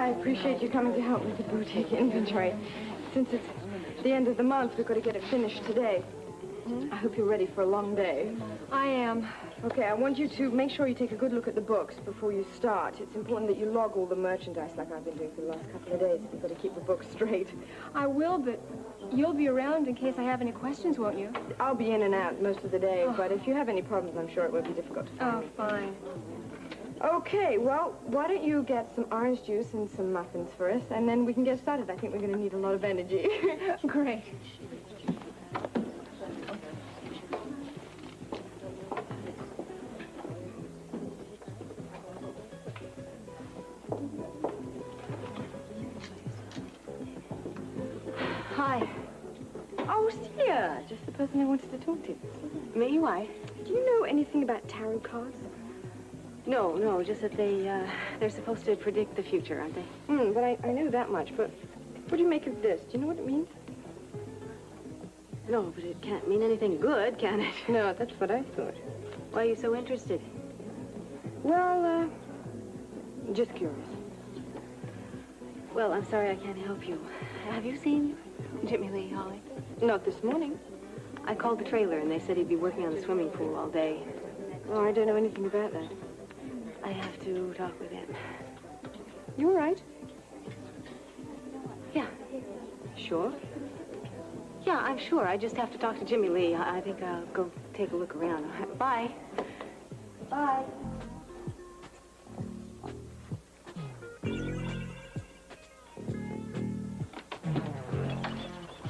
I appreciate you coming to help with the boutique inventory. Since it's the end of the month, we've got to get it finished today. I hope you're ready for a long day. I am. Okay, I want you to make sure you take a good look at the books before you start. It's important that you log all the merchandise like I've been doing for the last couple of days. You've got to keep the books straight. I will, but you'll be around in case I have any questions, won't you? I'll be in and out most of the day, but if you have any problems, I'm sure it won't be difficult to find me. Fine. Okay, well, why don't you get some orange juice and some muffins for us, and then we can get started. I think we're going to need a lot of energy. Great. Hi. Oh, Sia, just the person I wanted to talk to. Me? Why? Do you know anything about tarot cards? No, just that they're supposed to predict the future, aren't they? But I know that much, but what do you make of this? Do you know what it means? No, but it can't mean anything good, can it? No, that's what I thought. Why are you so interested? Well, just curious. Well, I'm sorry I can't help you. Have you seen Jimmy Lee, Holly? Not this morning. I called the trailer, and they said he'd be working on the swimming pool all day. Oh, I don't know anything about that. I have to talk with him. You all right? Yeah. Sure? Yeah, I'm sure. I just have to talk to Jimmy Lee. I think I'll go take a look around. Bye. Bye.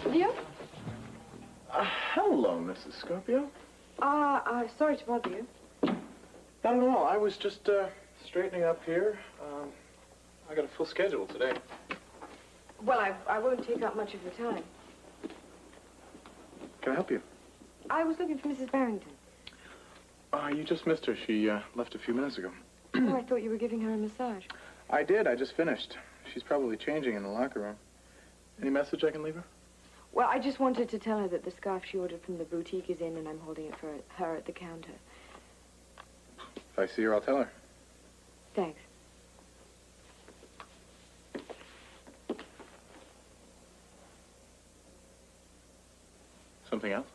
Leo? Hello, Mrs. Scorpio. Sorry to bother you. Not at all. I was just straightening up here. I got a full schedule today. Well, I won't take up much of your time. Can I help you? I was looking for Mrs. Barrington. You just missed her. She left a few minutes ago. Oh, I thought you were giving her a massage. I did. I just finished. She's probably changing in the locker room. Any message I can leave her? Well, I just wanted to tell her that the scarf she ordered from the boutique is in, and I'm holding it for her at the counter. If I see her, I'll tell her. Thanks. Something else?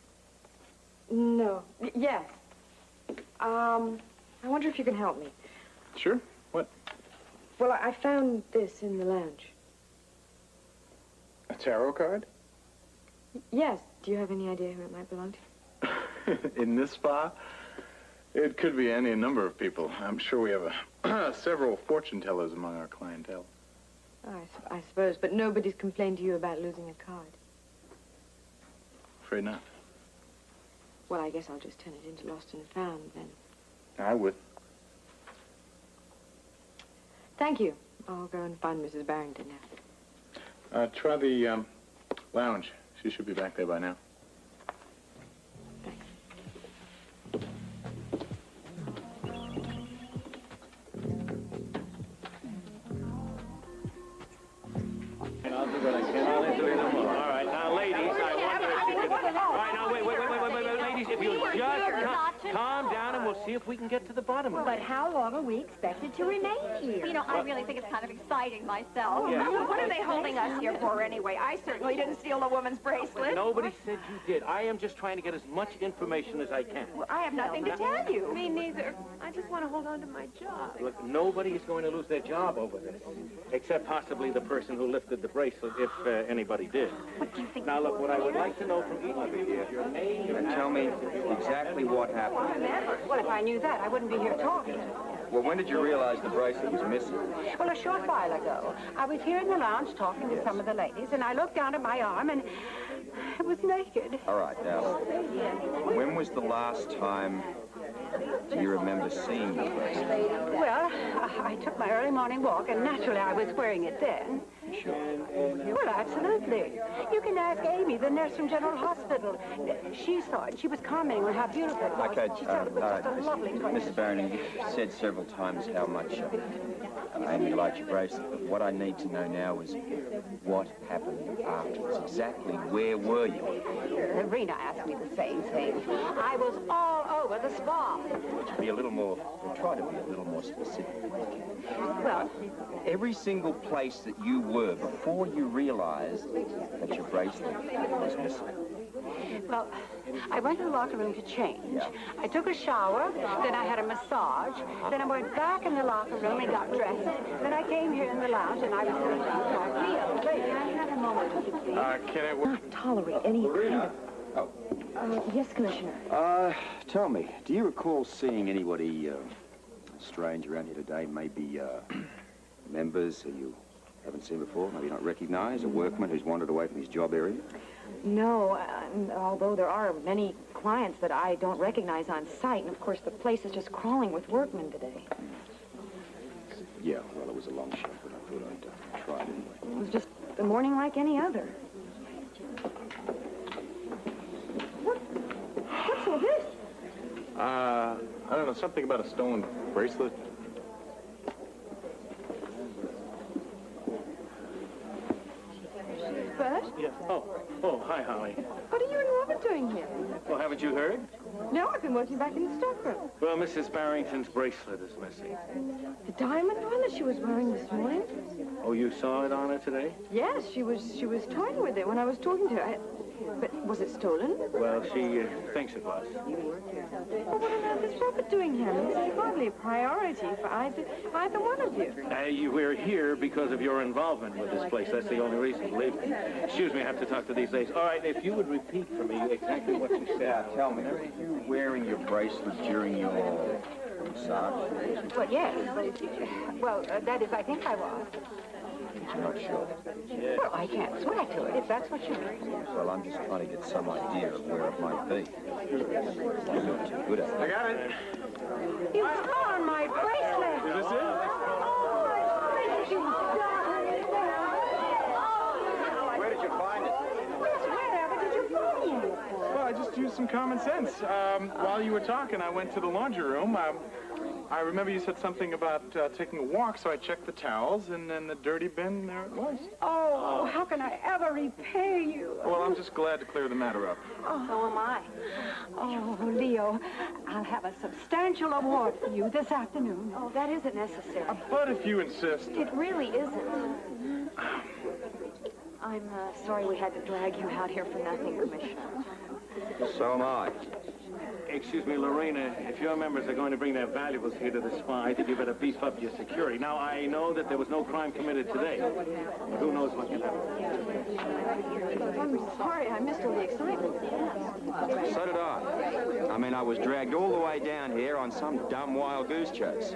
No. Yes. I wonder if you can help me. Sure. What? Well, I found this in the lounge. A tarot card? Yes. Do you have any idea who it might belong to? In this spa? It could be any number of people. I'm sure we have several fortune tellers among our clientele. Oh, I suppose, but nobody's complained to you about losing a card. Afraid not. Well, I guess I'll just turn it into lost and found, then. I would. Thank you. I'll go and find Mrs. Barrington now. Try the lounge. She should be back there by now. See if we can get to the bottom of it. But how long are we expected to remain here? You know, I really think it's kind of exciting myself. Yeah. What are they holding us here for anyway? I certainly didn't steal the woman's bracelet. Nobody said you did. I am just trying to get as much information as I can. Well, I have nothing to tell you. Me neither. I just want to hold on to my job. Look, nobody is going to lose their job over this, except possibly the person who lifted the bracelet, if anybody did. What do you think? Now, look, what I would like to know from each of you is your name, your And tell me exactly what happened. Well, if I knew that, I wouldn't be here talking. Well, when did you realize the bracelet was missing? Well, a short while ago, I was here in the lounge talking to some of the ladies, and I looked down at my arm, and it was naked. All right, now, when was the last time you remember seeing the bracelet? Well, I took my early morning walk, and naturally I was wearing it then. Sure. Well, absolutely. You can ask Amy, the nurse from General Hospital. She saw it. She was commenting on how beautiful it was. Okay, She said it was just a lovely place. Mrs. Barrington, you've said several times how much Amy liked your bracelet, but what I need to know now is what happened afterwards. Exactly where were you? Rena asked me the same thing. I was all over the spa. Be a little more, we'll try to be a little more specific. Well, right. Every single place that you were before you realized that your bracelet was missing. Well, I went to the locker room to change. Yeah. I took a shower, then I had a massage, then I went back in the locker room and got dressed. Then I came here in the lounge and I was going to talk. Leo, wait, can I have a moment with you, please? Can it work? Tolerate any kind of... yes, Commissioner. Tell me, do you recall seeing anybody strange around here today? Maybe members who you haven't seen before, maybe not recognized, a workman who's wandered away from his job area? No, although there are many clients that I don't recognize on sight, and of course the place is just crawling with workmen today. Yeah, well, it was a long shot, but I thought I'd try it anyway. It was just a morning like any other. What's all this? I don't know, something about a stolen bracelet. Bert, Yes. Oh, hi, Holly. what are you and Robert doing here? Well, haven't you heard? No, I've been working back in the stockroom. Well, Mrs. Barrington's bracelet is missing. The diamond one that she was wearing this morning? Oh, you saw it on her today? Yes, she was toying with it when I was talking to her. But was it stolen? Well, she thinks it was. Well, what on earth is Robert doing here? This is hardly a priority for either one of you. We're here because of your involvement with this place. That's the only reason, believe me. Excuse me, I have to talk to these ladies. All right, if you would repeat for me exactly what you said. Tell me, were you wearing your bracelet during your massage? Well, yes. Well, that is, I think I was. You're not sure? Well, I can't swear to it, if that's what you mean. Well, I'm just trying to get some idea of where it might be. You're not too good at it. I got it. You found my bracelet! Is this it? Where did you find it? Wherever did you find it? Well, I just used some common sense. While you were talking, I went to the laundry room. I remember you said something about taking a walk, so I checked the towels, and then the dirty bin, there it was. Oh, how can I ever repay you? Well, I'm just glad to clear the matter up. So am I. Oh, Leo, I'll have a substantial award for you this afternoon. Oh, that isn't necessary. But if you insist. It really isn't. I'm sorry we had to drag you out here for nothing, Commissioner. So am I. Excuse me, Lorena, if your members are going to bring their valuables here to the spa, I think you better beef up your security. Now, I know that there was no crime committed today. Who knows what can happen? I'm sorry, I missed all the excitement. So did I. I mean, I was dragged all the way down here on some dumb wild goose chase.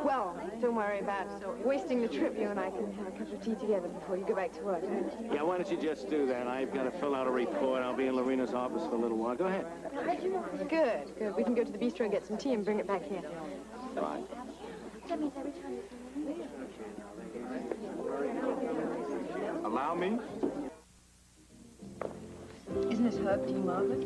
Well, don't worry about wasting the trip. You and I can have a cup of tea together before you go back to work. Yeah, why don't you just do that? I've got to fill out a report. I'll be in Lorena's office for a little while. Go ahead. Good. We can go to the bistro and get some tea and bring it back here. Right. Allow me? Isn't this herb tea, Margaret?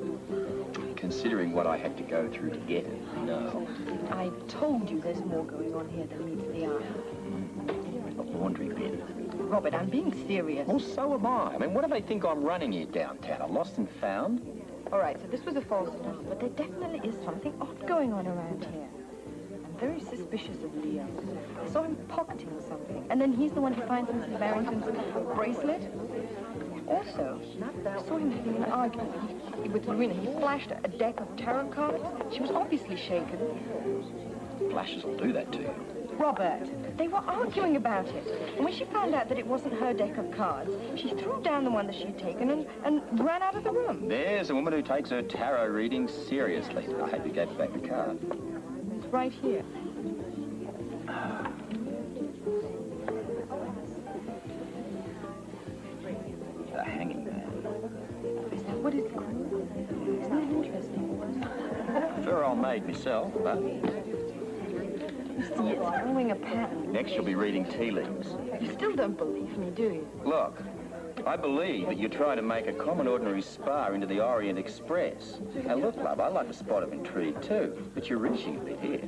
Considering what I had to go through to get it, no. I told you there's more going on here than meets the eye. A laundry bin. Robert, I'm being serious. Well, so am I. I mean, what do they think I'm running here downtown? A lost and found? All right, so this was a false alarm, but there definitely is something odd going on around here. I'm very suspicious of Leo. I saw him pocketing something, and then he's the one who finds Mrs. Barrington's bracelet. Also, I saw him having an argument with Lorena. He flashed a deck of tarot cards. She was obviously shaken. Flashes will do that to you. Robert, they were arguing about it. And when she found out that it wasn't her deck of cards, she threw down the one that she'd taken and ran out of the room. There's a woman who takes her tarot readings seriously. I hope you gave back the card. It's right here. The hanging man. Is that what it's called? Isn't that interesting? Sure, I'll made myself, but You see, it's following a pattern. next you'll be reading tea leaves. You still don't believe me, do you? Look, I believe that you're trying to make a common ordinary spa into the Orient Express. Now look, love, I like a spot of intrigue too, but you're reaching a bit here.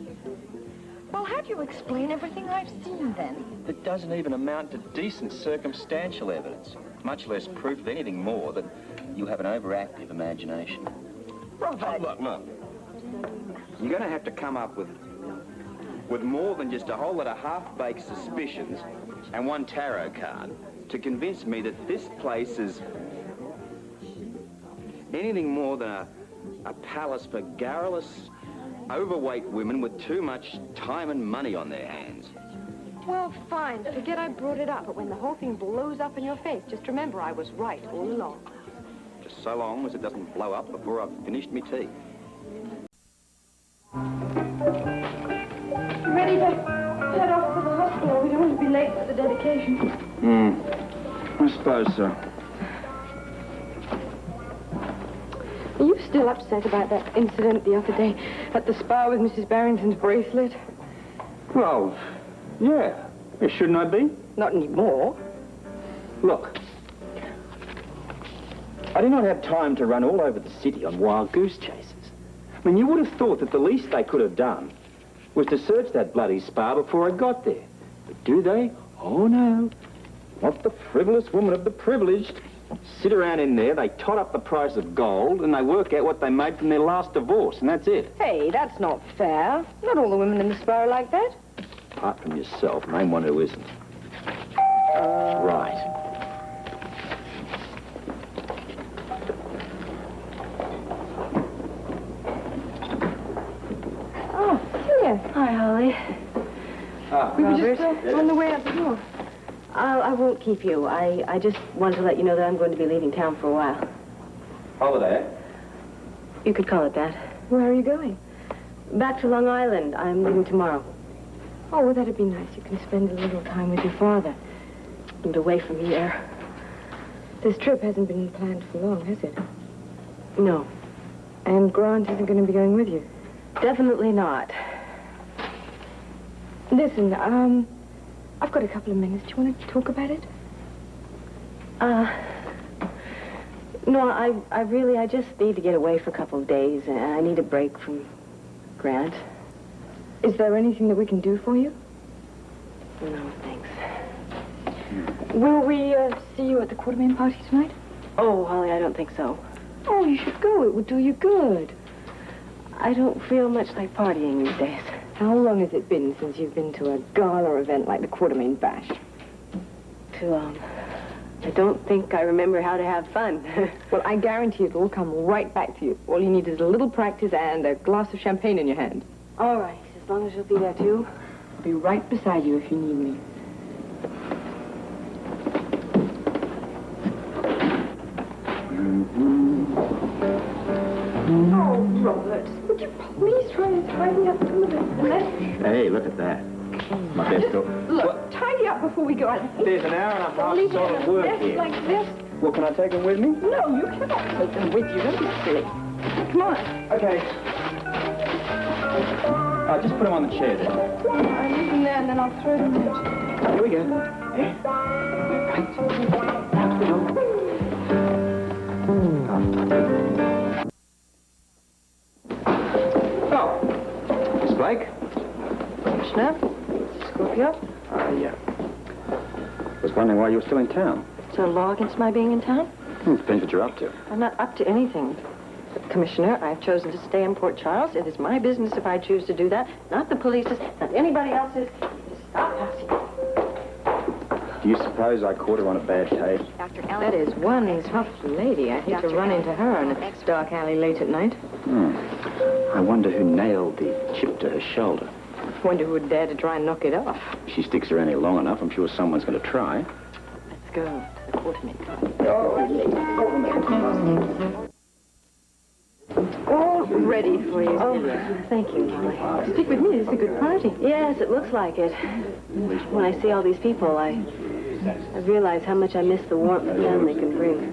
Well, how do you explain everything I've seen, then? That doesn't even amount to decent circumstantial evidence, much less proof of anything more than you have an overactive imagination. Robert. Look. You're going to have to come up with with more than just a whole lot of half-baked suspicions and one tarot card to convince me that this place is anything more than a palace for garrulous, overweight women with too much time and money on their hands. Well, fine. Forget I brought it up. But when the whole thing blows up in your face, just remember I was right all along. Just so long as it doesn't blow up before I've finished me tea. Ready to head off to the hospital. We don't want to be late for the dedication. I suppose so. Are you still upset about that incident the other day at the spa with Mrs. Barrington's bracelet? Well, yeah. Shouldn't I be? Not anymore. Look, I do not have time to run all over the city on wild goose chases. I mean, you would have thought that the least they could have done was to search that bloody spa before I got there. But do they? Oh, no. Not the frivolous woman of the privileged. Sit around in there, they tot up the price of gold, and they work out what they made from their last divorce, and that's it. Hey, that's not fair. Not all the women in the spa are like that. Apart from yourself, name one who isn't. Right. Oh, Celia. Hi, Holly. We were just on the way out the door. I won't keep you. I just wanted to let you know that I'm going to be leaving town for a while. Holiday? You could call it that. Where are you going? Back to Long Island. I'm leaving tomorrow. Oh, well, that'd be nice. You can spend a little time with your father. And away from here. This trip hasn't been planned for long, has it? No. And Grant isn't going to be going with you? Definitely not. Listen, I've got a couple of minutes. Do you want to talk about it? No, I just need to get away for a couple of days. And I need a break from Grant. Is there anything that we can do for you? No, thanks. Will we see you at the Quartermain party tonight? Oh, Holly, I don't think so. Oh, you should go. It would do you good. I don't feel much like partying these days. How long has it been since you've been to a gala event like the Quartermain Bash? Too long. I don't think I remember how to have fun. Well, I guarantee it'll all come right back to you. All you need is a little practice and a glass of champagne in your hand. All right, as long as you'll be there, too. I'll be right beside you if you need me. Oh, Robert, would you please try and tidy up some of the mess? Hey, look at that. My best dog. Look, tidy up before we go out. There's an hour and a half Leave solid work mess here. like this. Well, can I take them with me? No, you cannot take them with you. Don't be silly. Come on. Okay. Just put them on the chair there. I'll leave them there and then I'll throw them out. Here we go. There. Right. Out we go. Oh, Miss Blake? Commissioner, Scorpio. I was wondering why you were still in town. Is there a law against my being in town? Depends what you're up to. I'm not up to anything. But, Commissioner, I've chosen to stay in Port Charles. It is my business if I choose to do that. Not the police's, not anybody else's. Just stop passing. Do you suppose I caught her on a bad taste? Dr. Ellen. That is one tough lady. I hate to run into her in a dark alley late at night. I wonder who nailed the chip to her shoulder. Wonder who would dare to try and knock it off. If she sticks around here long enough, I'm sure someone's going to try. Let's go to the Quartermain party. All ready for you. Oh, thank you, Molly. Stick with me. It's a good party. Yes, it looks like it. When I see all these people, I realize how much I miss the warmth family can bring.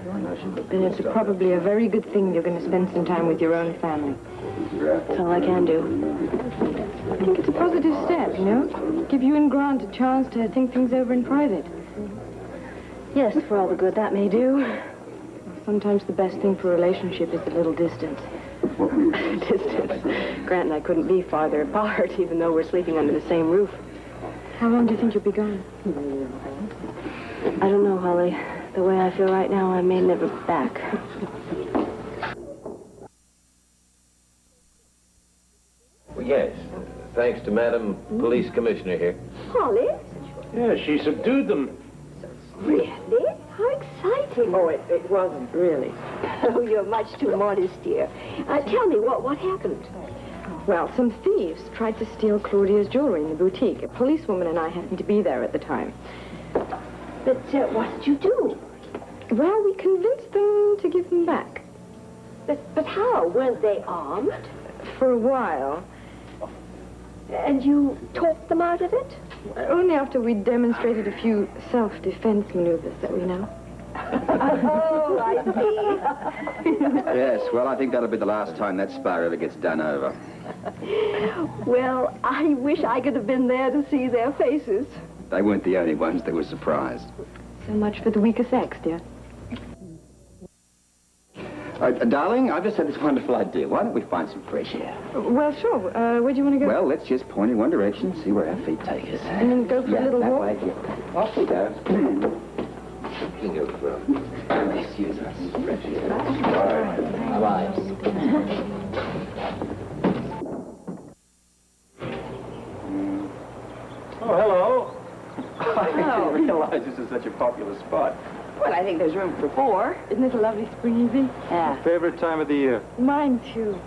Then it's probably a very good thing you're going to spend some time with your own family. That's all I can do. I think it's a positive step, you know? Give you and Grant a chance to think things over in private. Yes, for all the good that may do. Sometimes the best thing for a relationship is a little distance. Distance. Grant and I couldn't be farther apart, even though we're sleeping under the same roof. How long do you think you'll be gone? I don't know, Holly. The way I feel right now, I may never be back. Well, yes. thanks to Madam Police Commissioner here. Holly? Yeah, she subdued them. Really? How exciting. Oh, it wasn't, really. Oh, you're much too modest, dear. Tell me, what happened? Well, some thieves tried to steal Claudia's jewelry in the boutique. A policewoman and I happened to be there at the time. But what did you do? Well, we convinced them to give them back. But how? Weren't they armed? For a while. And you talked them out of it? Only after we demonstrated a few self-defense maneuvers that we know. Oh, I see. Yes, well, I think that'll be the last time that spa ever gets done over. Well, I wish I could have been there to see their faces. They weren't the only ones that were surprised. So much for the weaker sex, dear. Darling, I've just had this wonderful idea. Why don't we find some fresh air? Well, sure. Where do you want to go? Well, let's just point in one direction, see where our feet take us. And then go for a little that walk? way, yeah. Off we go. You go for excuse us. Fresh air. Our lives. Oh, hello. Oh. I didn't realize this is such a popular spot. Well, I think there's room for 4. Isn't it a lovely spring evening? Yeah. Favorite time of the year? Mine, too.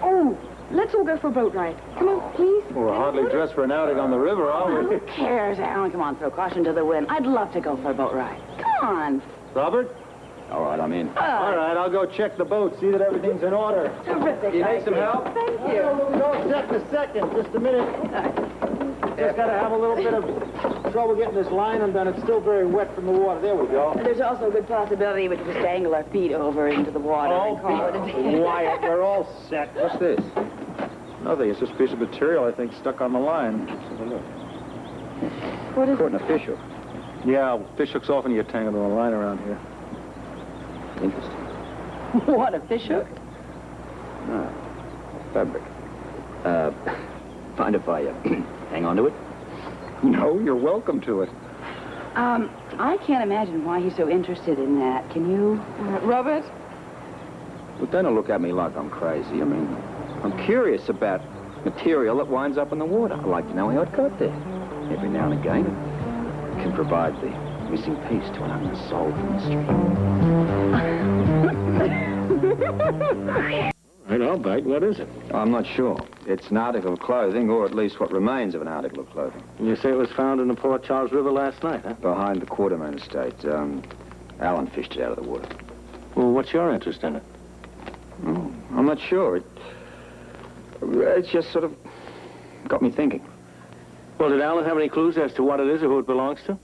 Oh, let's all go for a boat ride. Come on, please. We're hardly dressed for an outing on the river, are we? Who cares, Alan? Come on, throw caution to the wind. I'd love to go for a boat ride. Come on. Robert? All right, I'm in. All right, I'll go check the boat, see that everything's in order. Terrific. You need some help? Thank you. Go just a second, just a minute. Just got to have a little bit of trouble getting this line undone. It's still very wet from the water. There we go. There's also a good possibility we could just dangle our feet over into the water and call it a day. Wyatt, we're all set. What's this? Nothing. It's just a piece of material, I think, stuck on the line. Let's have a look. What is Caught in a fish hook. Yeah, fish hooks often get tangled in a line around here. Interesting. What, a fish hook? No. Fabric. Mind if I hang on to it? No, you're welcome to it. I can't imagine why he's so interested in that. Can you? Robert? But don't look at me like I'm crazy. I mean, I'm curious about material that winds up in the water. I'd like to know how it got there. Every now and again, it can provide the missing piece to an unsolved mystery. Right, all right. What is it? I'm not sure. It's an article of clothing, or at least what remains of an article of clothing. You say it was found in the Port Charles River last night, huh? Behind the Quartermain estate. Alan fished it out of the water. Well, what's your interest in it? Oh, I'm not sure. It's just sort of got me thinking. Well, did Alan have any clues as to what it is or who it belongs to?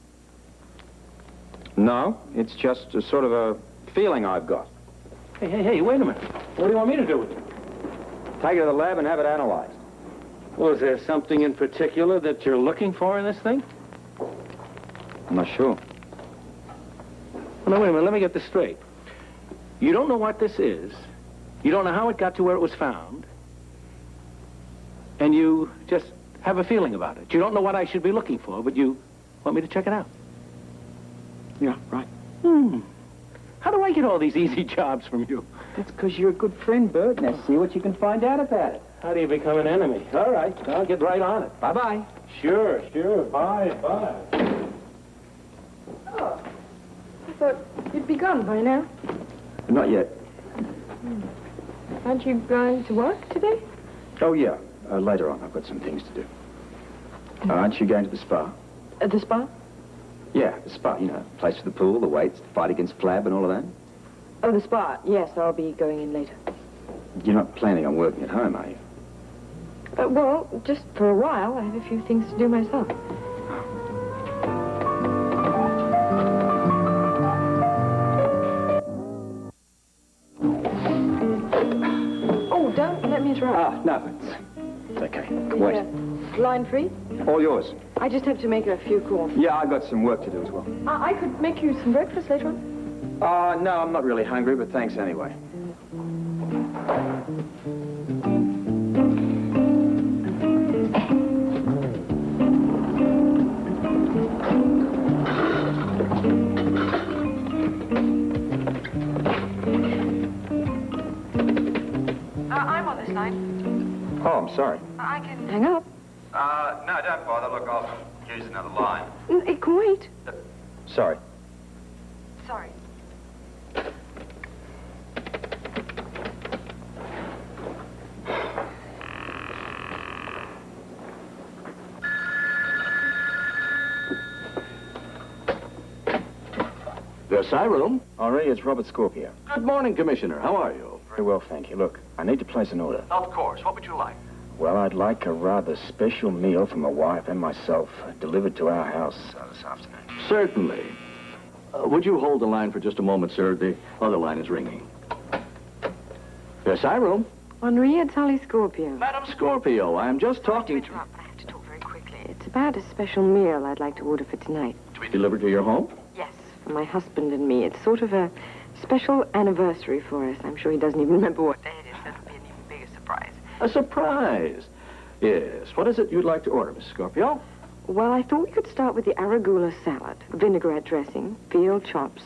No, it's just a sort of a feeling I've got. Hey, wait a minute. What do you want me to do with it? Take it to the lab and have it analyzed. Well, is there something in particular that you're looking for in this thing? I'm not sure. Well, now, wait a minute. Let me get this straight. You don't know what this is. You don't know how it got to where it was found. And you just have a feeling about it. You don't know what I should be looking for, but you want me to check it out. Yeah, right. How do I get all these easy jobs from you? That's because you're a good friend, Bert. Now see what you can find out about it. How do you become an enemy? All right, I'll get right on it. Bye-bye. Sure. Bye. Oh, I thought you'd be gone by now. Not yet. Aren't you going to work today? Oh, yeah. Later on. I've got some things to do. Aren't you going to the spa? At the spa? Yeah, the spa, you know. Place for the pool, the weights, the fight against flab and all of that. Oh, the spa. Yes, I'll be going in later. You're not planning on working at home, are you? Well, just for a while. I have a few things to do myself. Oh, don't let me interrupt. No, it's okay. Wait. Line free? All yours. I just have to make a few calls. Yeah, I've got some work to do as well. I could make you some breakfast later on. No, I'm not really hungry, but thanks anyway. I'm on this line. Oh, I'm sorry. I can hang up. off. Use another line. It can wait. Sorry. Sorry. Versailles room. Henri, it's Robert Scorpio. Good morning, Commissioner. How are you? Very well, thank you. Look, I need to place an order. Of course. What would you like? Well, I'd like a rather special meal for my wife and myself delivered to our house this afternoon. Certainly. Would you hold the line for just a moment, sir? The other line is ringing. Versailles room. Henri, it's Holly Scorpio. Madam Scorpio, I am just talking to... I have to talk very quickly. It's about a special meal I'd like to order for tonight. To be delivered to your home? Yes, for my husband and me. It's sort of a special anniversary for us. I'm sure he doesn't even remember what day it is. That'll be an even bigger surprise. A surprise. Yes. What is it you'd like to order, Miss Scorpio? Well, I thought we could start with the arugula salad, vinaigrette dressing, veal chops.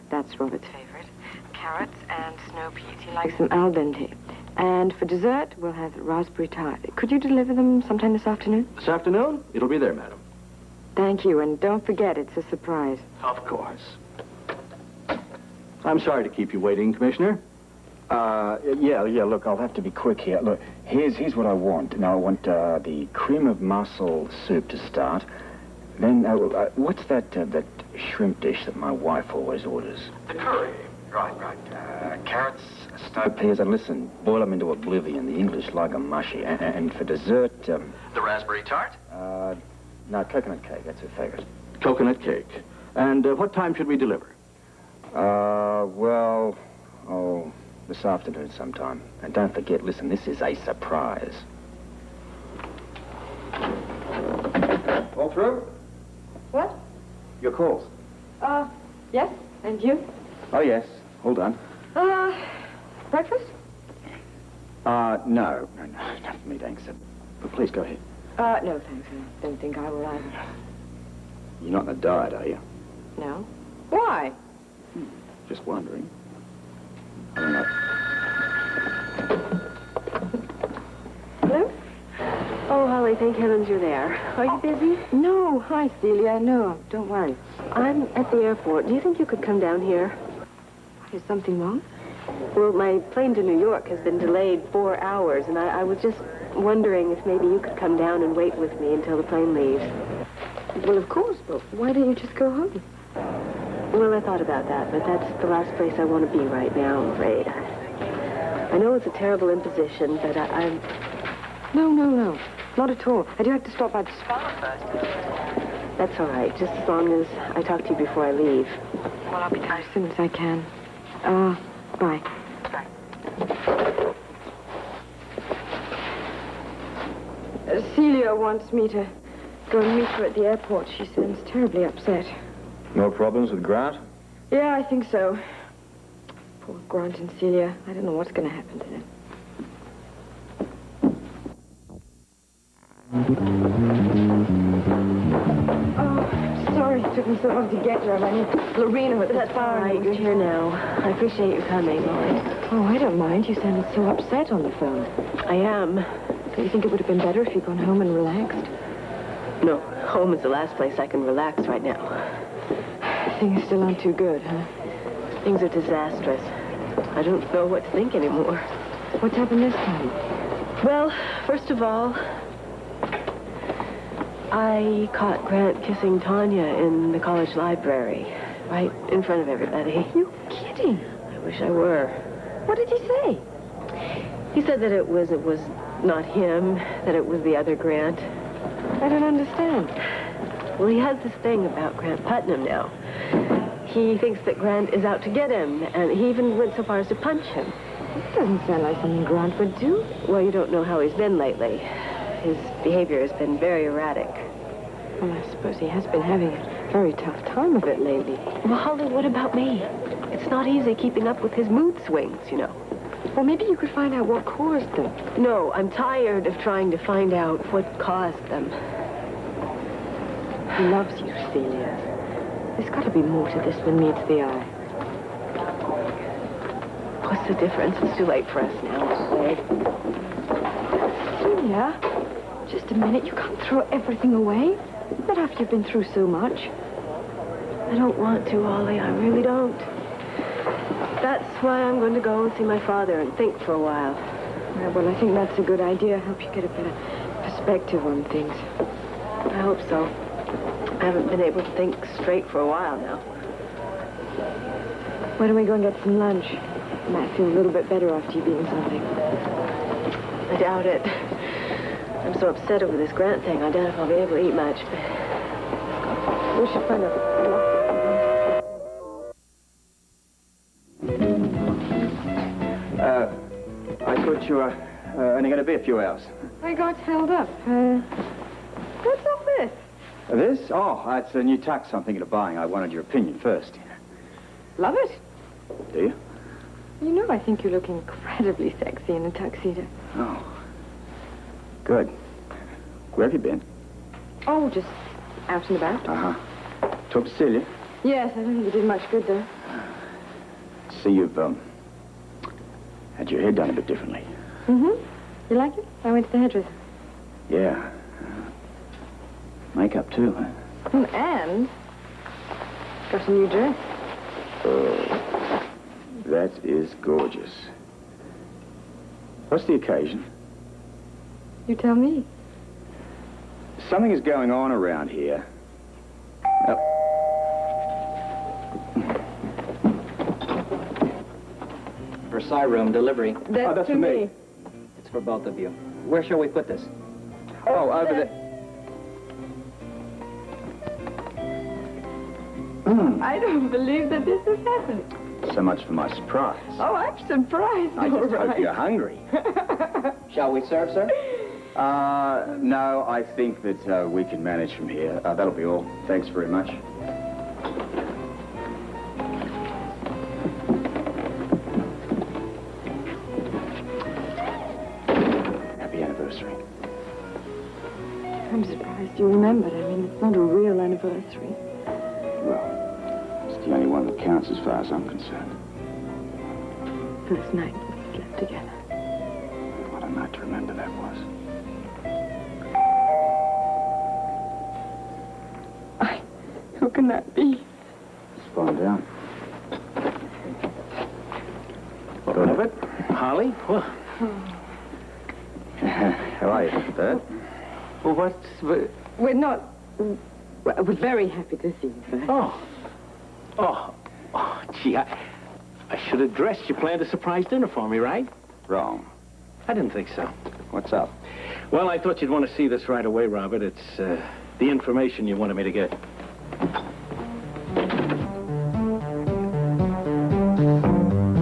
That's Robert's favorite. Carrots and snow peas. He likes them al dente. And for dessert, we'll have raspberry tart. Could you deliver them sometime this afternoon? This afternoon? It'll be there, madam. Thank you, and don't forget, it's a surprise. Of course. I'm sorry to keep you waiting, Commissioner. Yeah, look, I'll have to be quick here. Look, here's what I want. Now, I want the cream of mussel soup to start. Then, what's that shrimp dish that my wife always orders? The curry. Right. Carrots, snow peas, and listen, boil them into oblivion. The English like 'em mushy. And for dessert, The raspberry tart? no, coconut cake. That's her favorite. Coconut cake. And what time should we deliver? This afternoon sometime. And don't forget, listen, this is a surprise. All through? What? Your calls. Yes, and you? Oh, yes. Hold on. Breakfast? No, not for me, thanks. But please go ahead. No, thanks. I don't think I will either. You're not in a diet, are you? No? Why? Just wondering. I don't know. Hello? Oh, Holly, thank heavens you're there. Are you busy? No. Hi, Celia. No, don't worry. I'm at the airport. Do you think you could come down here? Is something wrong? Well, my plane to New York has been delayed 4 hours, and I was just wondering if maybe you could come down and wait with me until the plane leaves. Well, of course, but why don't you just go home? Well, I thought about that, but that's the last place I want to be right now, I'm afraid. I know it's a terrible imposition, but I'm... No. Not at all. I do have to stop by the spa first. That's all right, just as long as I talk to you before I leave. Well, I'll be down as soon as I can. Bye. Celia wants me to go and meet her at the airport. She sounds terribly upset. No problems with Grant? Yeah, I think so. Poor Grant and Celia. I don't know what's going to happen to them. Oh, sorry it took me so long to get her. I mean, Lorena at the bar. Right, you're here now. I appreciate you coming, Molly. Oh, I don't mind. You sounded so upset on the phone. I am. Don't you think it would have been better if you'd gone home and relaxed? No, home is the last place I can relax right now. Things still aren't too good, huh? Things are disastrous. I don't know what to think anymore. What's happened this time? Well, first of all, I caught Grant kissing Tanya in the college library, right in front of everybody. You're kidding. I wish I were. What did he say? He said that it was not him, that it was the other Grant. I don't understand. Well, he has this thing about Grant Putnam now. He thinks that Grant is out to get him, and he even went so far as to punch him. That doesn't sound like something Grant would do. Well, you don't know how he's been lately. His behavior has been very erratic. Well, I suppose he has been having a very tough time of it lately. Well, Holly, what about me? It's not easy keeping up with his mood swings, you know. Well, maybe you could find out what caused them. No, I'm tired of trying to find out what caused them. He loves you, Celia. There's got to be more to this than meets the eye. What's the difference? It's too late for us now, babe. Celia, just a minute. You can't throw everything away. Not after you've been through so much. I don't want to, Ollie. I really don't. That's why I'm going to go and see my father and think for a while. Yeah, well, I think that's a good idea. Help you get a better perspective on things. I hope so. I haven't been able to think straight for a while now. Why don't we go and get some lunch? You might feel a little bit better after you've eaten something. I doubt it. I'm so upset over this grant thing. I doubt if I'll be able to eat much. We should find a... I thought you were only going to be a few hours. I got held up. What's all this? This? Oh, it's a new tux I'm thinking of buying. I wanted your opinion first. Love it. Do you? You know, I think you look incredibly sexy in a tuxedo. Oh. Good. Where have you been? Oh, just out and about. Uh-huh. Talk to Celia? Yes, I don't think you did much good there. See, you've, had your hair done a bit differently. Mm-hmm. You like it? I went to the hairdresser. Yeah. Makeup, too, huh? And got a new dress. Oh, that is gorgeous. What's the occasion? You tell me. Something is going on around here. Versailles room delivery. That's for me. It's for both of you. Where shall we put this? Oh, over there. I don't believe that this has happened. So much for my surprise. Oh, I'm surprised. I just hope you're hungry. Shall we serve, sir? No, I think that we can manage from here. That'll be all. Thanks very much. Happy anniversary. I'm surprised you remembered. I mean, it's not a real anniversary. Well, it's the only one that counts as far as I'm concerned. First night we slept together. What a night to remember that was. Who can that be? Let's find out. Rabbit? Holly? Well, how are you, Bert? well, what's... We're not... We're very happy to see you, sir. Oh, gee, I should have dressed. You planned a surprise dinner for me, right? Wrong. I didn't think so. What's up? Well, I thought you'd want to see this right away, Robert. It's the information you wanted me to get.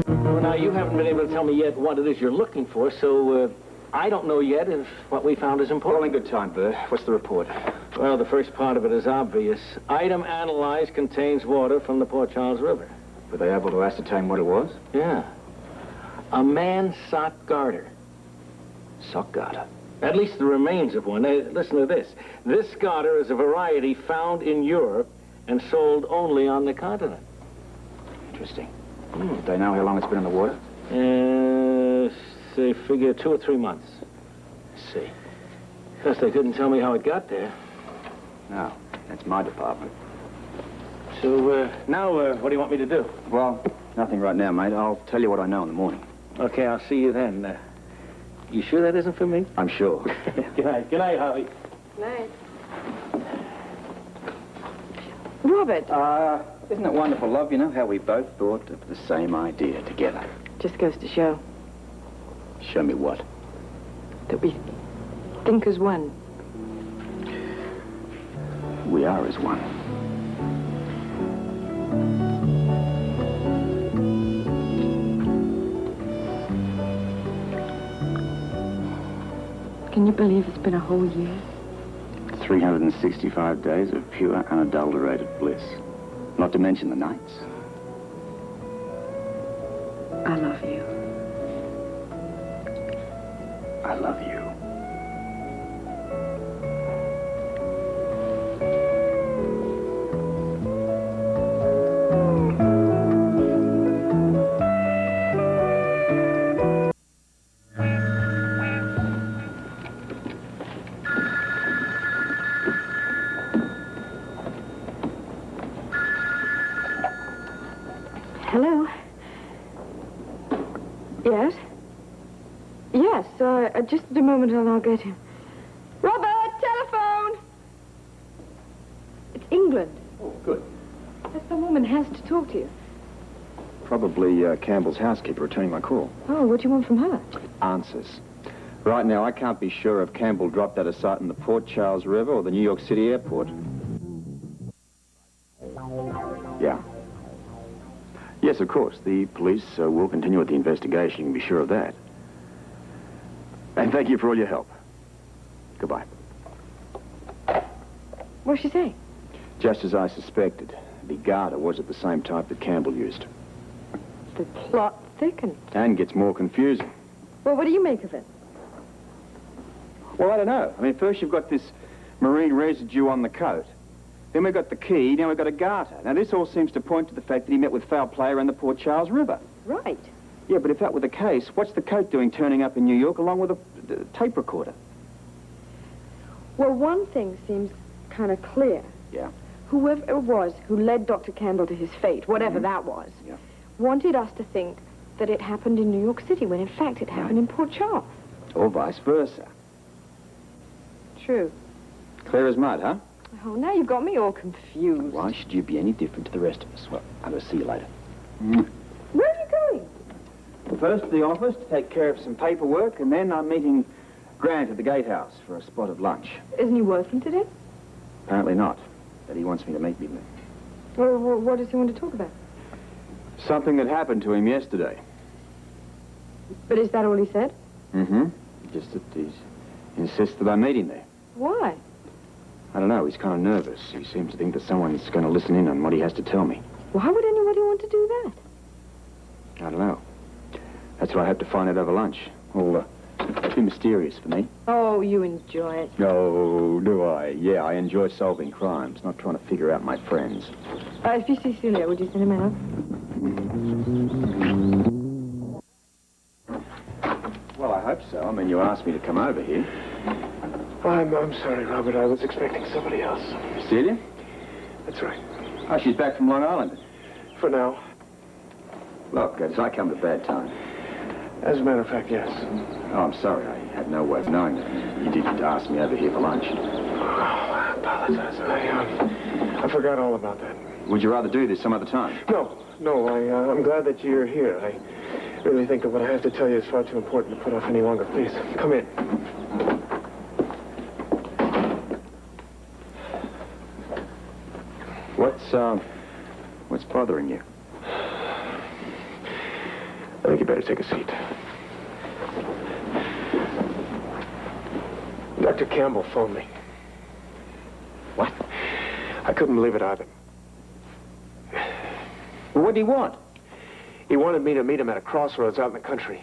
Well, now, you haven't been able to tell me yet what it is you're looking for, so I don't know yet if what we found is important. All in good time, Bert. What's the report? Well, the first part of it is obvious. Item analyzed contains water from the Port Charles River. Were they able to ascertain what it was? Yeah. A man sock garter. Sock garter? At least the remains of one. Now, listen to this. This garter is a variety found in Europe and sold only on the continent. Interesting. Do they know how long it's been in the water? Say, figure 2 or 3 months. I see. Because they couldn't tell me how it got there. No, that's my department. So, now, what do you want me to do? Well, nothing right now, mate. I'll tell you what I know in the morning. Okay, I'll see you then. You sure that isn't for me? I'm sure. Good night. Good night, Holly. Night. Robert. Isn't it wonderful, love? You know how we both thought of the same idea together. Just goes to show Show me what? that we think as one. We are as one. Can you believe it's been a whole year? 365 days of pure, unadulterated bliss. Not to mention the nights. I love you. I love you. Just a moment and I'll get him. Robert, telephone! It's England. Oh, good. That the woman has to talk to you. Probably Campbell's housekeeper returning my call. Oh, what do you want from her? Answers. Right now, I can't be sure if Campbell dropped out of sight in the Port Charles River or the New York City airport. Yeah. Yes, of course. The police will continue with the investigation. You can be sure of that. And thank you for all your help. Goodbye. What'd she say? Just as I suspected. The garter was of the same type that Campbell used. The plot thickens. And gets more confusing. Well, what do you make of it? Well, I don't know. I mean, first you've got this marine residue on the coat. Then we've got the key, now we've got a garter. Now, this all seems to point to the fact that he met with foul play around the Port Charles River. Right. Yeah, but if that were the case, what's the coat doing turning up in New York along with a tape recorder? Well, one thing seems kind of clear. Yeah. Whoever it was who led Dr. Campbell to his fate, whatever that was, wanted us to think that it happened in New York City when in fact it happened in Port Charles. Or vice versa. True. Clear as mud, huh? Oh, now you've got me all confused. Why should you be any different to the rest of us? Well, I'm going to see you later. Where are you going? First to the office to take care of some paperwork, and then I'm meeting Grant at the gatehouse for a spot of lunch. Isn't he working today? Apparently not. But he wants me to meet with him. Well, what does he want to talk about? Something that happened to him yesterday. But is that all he said? Mm-hmm. Just that he insists that I meet him there. Why? I don't know. He's kind of nervous. He seems to think that someone's going to listen in on what he has to tell me. Why would anybody want to do that? I don't know. That's what I hope to find out over lunch. All too mysterious for me. Oh, you enjoy it. Oh, do I? Yeah, I enjoy solving crimes, not trying to figure out my friends. If you see Celia, would you send him out? Well, I hope so. I mean, you asked me to come over here. I'm sorry, Robert. I was expecting somebody else. Celia? That's right. Oh, she's back from Long Island. For now. Look, did I come at a bad time? As a matter of fact, yes. Oh, I'm sorry. I had no way of knowing that. You didn't ask me over here for lunch. Oh, I apologize. I forgot all about that. Would you rather do this some other time? No, I'm glad that you're here. I really think that what I have to tell you is far too important to put off any longer. Please, come in. What's bothering you? I think you better take a seat. Dr. Campbell phoned me. What? I couldn't believe it either. Well, what did he want? He wanted me to meet him at a crossroads out in the country.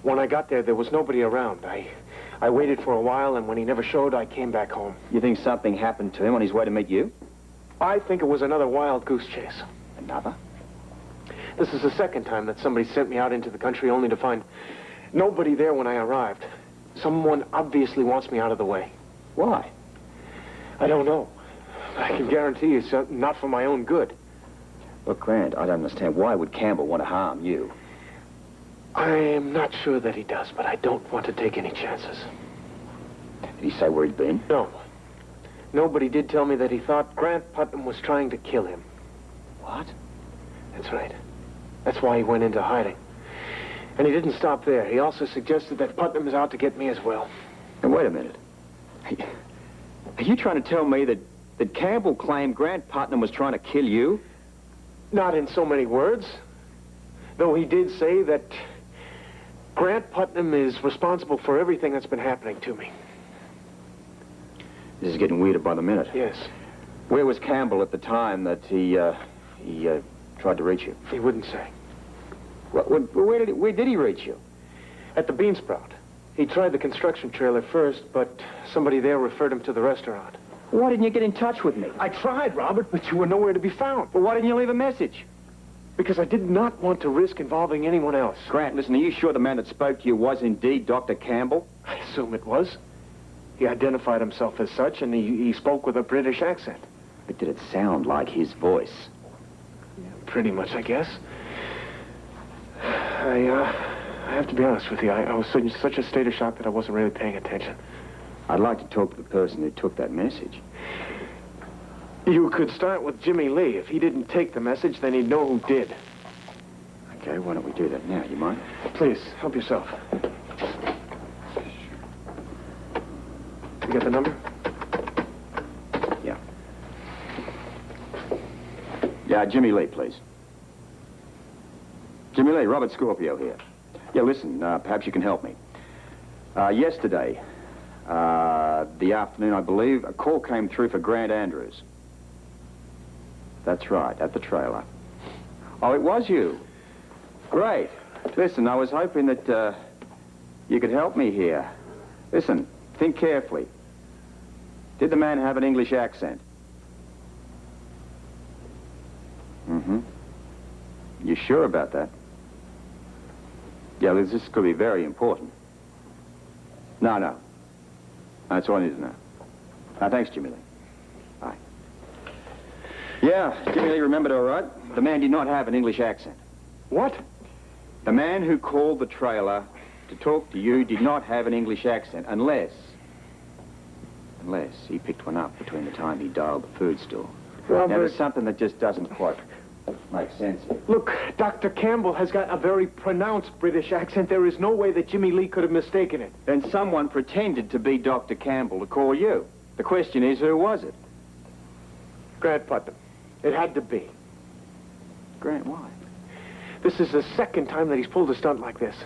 When I got there was nobody around. I waited for a while, and when he never showed, I came back home. You think something happened to him on his way to meet you? I think it was another wild goose chase. Another? This is the second time that somebody sent me out into the country only to find nobody there when I arrived. Someone obviously wants me out of the way. Why? I don't know. I can guarantee you it's not for my own good. Look, Grant, I don't understand. Why would Campbell want to harm you? I am not sure that he does, but I don't want to take any chances. Did he say where he'd been? No. Nobody did tell me that he thought Grant Putnam was trying to kill him. What? That's right. That's why he went into hiding. And he didn't stop there. He also suggested that Putnam is out to get me as well. Now, wait a minute. Are you trying to tell me that Campbell claimed Grant Putnam was trying to kill you? Not in so many words. Though he did say that Grant Putnam is responsible for everything that's been happening to me. This is getting weirder by the minute. Yes. Where was Campbell at the time that he tried to reach you? He wouldn't say. Where did he reach you? At the Bean Sprout. He tried the construction trailer first, but somebody there referred him to the restaurant. Why didn't you get in touch with me? I tried, Robert, but you were nowhere to be found. Well, why didn't you leave a message? Because I did not want to risk involving anyone else. Grant, listen, are you sure the man that spoke to you was indeed Dr. Campbell? I assume it was. He identified himself as such, and he spoke with a British accent. But did it sound like his voice? Yeah, pretty much, I guess. I I have to be honest with you. I was in such a state of shock that I wasn't really paying attention. I'd like to talk to the person who took that message. You could start with Jimmy Lee. If he didn't take the message, then he'd know who did. Okay, why don't we do that now? You mind? Please, help yourself. You got the number? Yeah. Yeah, Jimmy Lee, please. Jimmy Lee, Robert Scorpio here. Yeah, listen, perhaps you can help me. Yesterday, the afternoon, I believe, a call came through for Grant Andrews. That's right, at the trailer. Oh, it was you. Great. Listen, I was hoping that you could help me here. Listen, think carefully. Did the man have an English accent? Mm-hmm. You sure about that? Yeah, this could be very important. No. That's all I need to know. Thanks, Jimmy Lee. Bye. Yeah, Jimmy Lee remembered all right. The man did not have an English accent. What? The man who called the trailer to talk to you did not have an English accent, unless he picked one up between the time he dialed the food store. Robert. Now, there's something that just doesn't quite make sense here. Look, Dr. Campbell has got a very pronounced British accent. There is no way that Jimmy Lee could have mistaken it. Then someone pretended to be Dr. Campbell to call you. The question is, who was it? Grant Putnam. It had to be. Grant, why? This is the second time that he's pulled a stunt like this.